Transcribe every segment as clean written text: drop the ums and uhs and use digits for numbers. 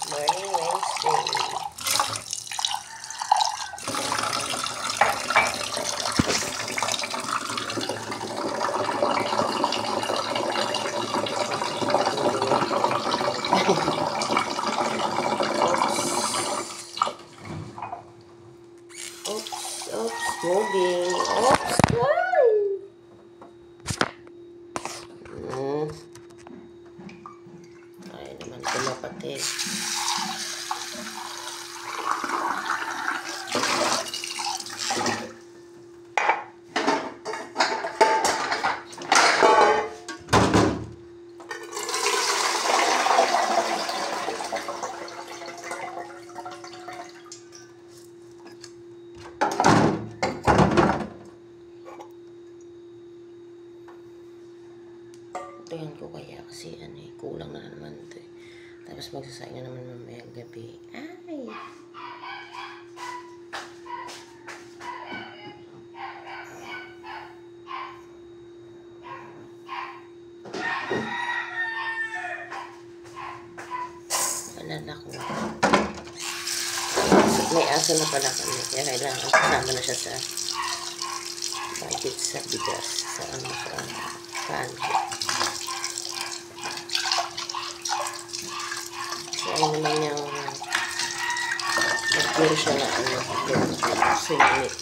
Morning Wednesday. Oops, moving. Oops, ay! Ay naman kumapatid. Tingnan ko kaya kasi kulang na naman ito eh. Tapos magsasaing na naman mamayang gabi. Ay! Alala ko. May aso na pala kami. Kaya kailangan kasama na siya sa budget sa bigas. Sa pantry. Ayaw naman niyang mag-clear siya na soy mix.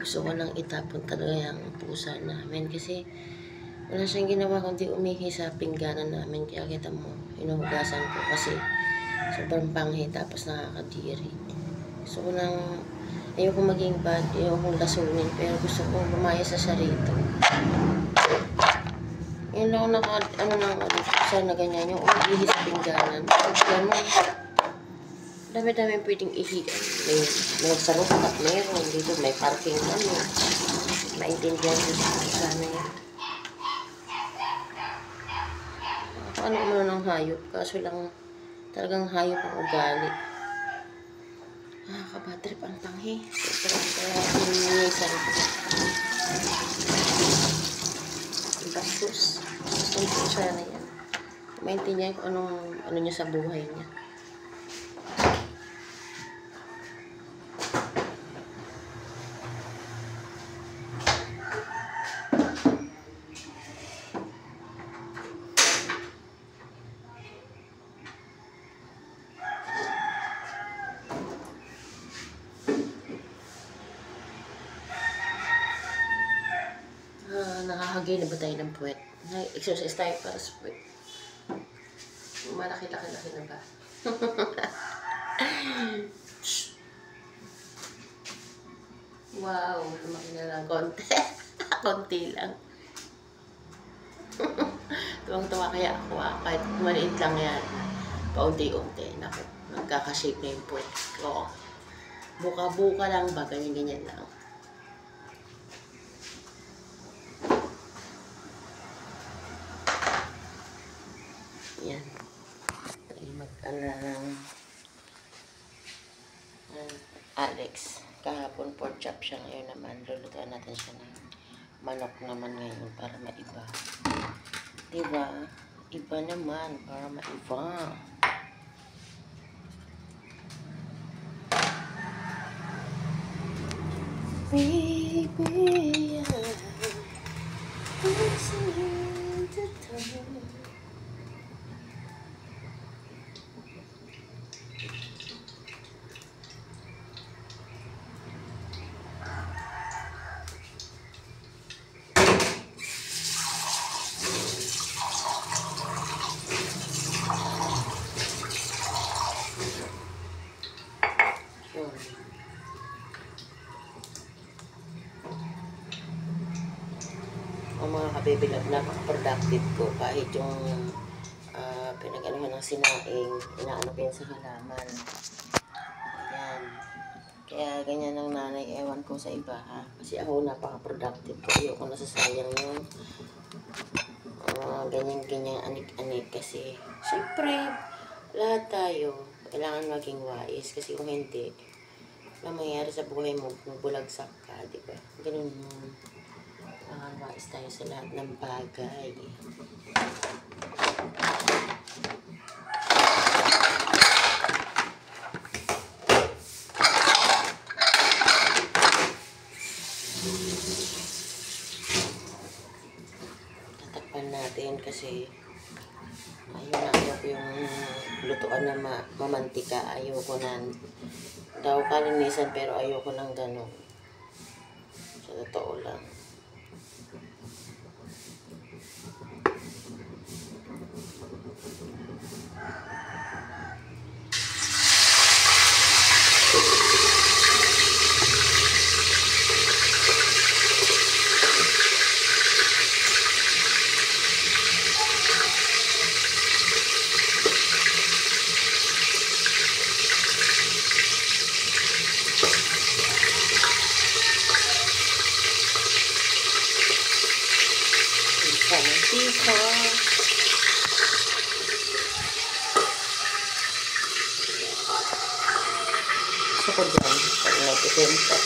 gusto ko nang itapon talaga yung pusa namin kasi wala siyang ginawa kundi umihi sa pingganan namin. Kaya kita mo, hinuhugasan ko kasi sobrang panghi tapos nakakadiri. Gusto ko nang, ayoko maging bad, ayoko lasunin, pero gusto ko lumayas sa rito. Yun lang sana ganyan, yung umihi sa pingganan. Ganun. Dami-dami pwedeng ihian. May sa rooftop, meron. Dito may parking kami. Maintindihan ko sana yan. Ano ng hayop? Kaso lang talagang hayop ang ugali. Kabatrip ang panghi. Kaya minsan bastos. Bastos sana yan. Maintindihan ko ano niya sa buhay niya. Nakahagay na ba tayo ng puwet? Exercise tayo para sa puwet. Malaki-laki na ba? Wow, lumaki na lang konti. Konti lang. Tuwang-tuwa kaya ako kahit maliit lang yan. Paunti-unti. Naku, nagkakashape na yung puwet ko. Buka-buka lang ba? Ganyan-ganyan lang. Yan. Tayo mag-alang Alex. Kahapon pork chop siya, ngayon naman. Lulutuan natin siya ng manok naman ngayon para maiba. Diba? Iba naman para maiba. Baby, I'm listening to time. Ang mga kabibilab, napaka-productive ko kahit yung pinag-anuhan ng sinaing, inaano ko yan sa halaman. Ayan. Kaya ganyan ang nanay, ewan ko sa iba ha. Kasi ako napaka-productive ko. Ayoko nasasayang yung ganyan-ganyan anik-anik kasi syempre lahat tayo kailangan maging wais kasi kung hindi na mangyayari sa buhay mo, bulagsak ka, diba? Ganun yung wais tayo sa lahat ng bagay. Tatakpan natin kasi ayoko yung lutuan na mamantika. Ayoko na daw kalinisan pero ayoko ng gano'n. Sa totoo lang. Pisa. Gusto ko dyan, pag nagtitinta.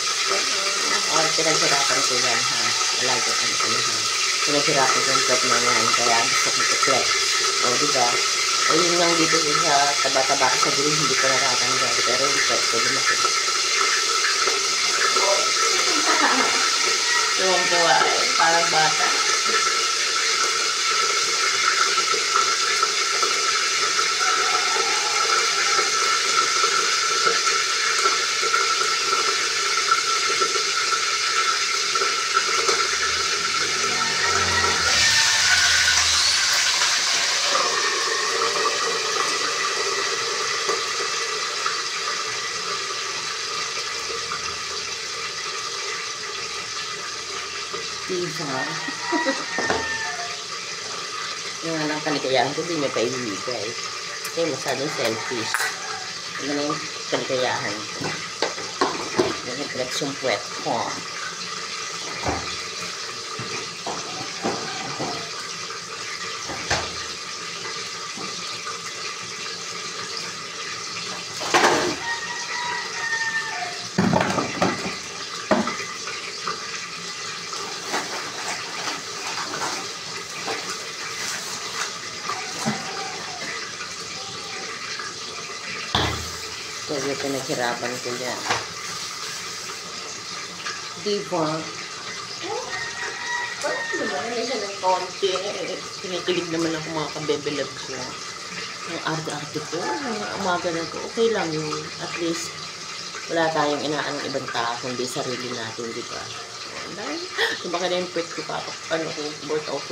Pinaghirapan ko yan ha. Lagi ano ko ha. Pinaghirapan ko yung plot na yan. Kaya gusto ko i-plot. O diba? O yun lang dito sa taba-taba sa gulong hindi ko natatanggal. Pero yung plot ko lumaki. Tuwang-tuwa eh. Parang bata. ha. Yung nga lang kaligayahan ko, hindi niya pa ibibigay. Kasi masyadong selfish. Ano na yung kaligayahan ko. Nag-flex yung puwet ko. Kaya pinaghirapan ko yan. Diba? Parang naman na siya ng konti. Kinikilig naman ako mga kabebelab ko. Ang arte-arte ko. Ang umaga na ko. Okay lang yun. At least, wala tayong inaanong ibang tao kundi sarili natin, di ba? Dahil, diba ka na yung pwet ko pa ano ko, workout.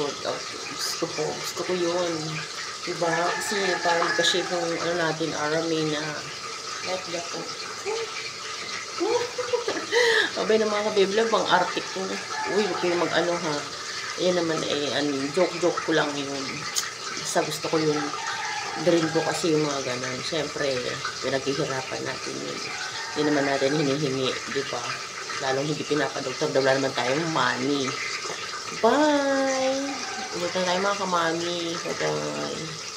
Gusto ko yun. Diba? Kasi parang ka-shape ng ano natin, army na like that po. Abay ng mga kabiblab, ang arte ko. Uy, huwag kayo mag-ano ha. Ayan naman joke ko lang yun. Basta gusto ko yun. Dream ko kasi yung mga ganun. Siyempre, pinaghihirapan natin yun. Hindi naman natin hinihingi, di ba? Lalong hindi pinapadoktor, daw naman tayong money. Bye! Ulit na tayo mga kamami. Bye-bye.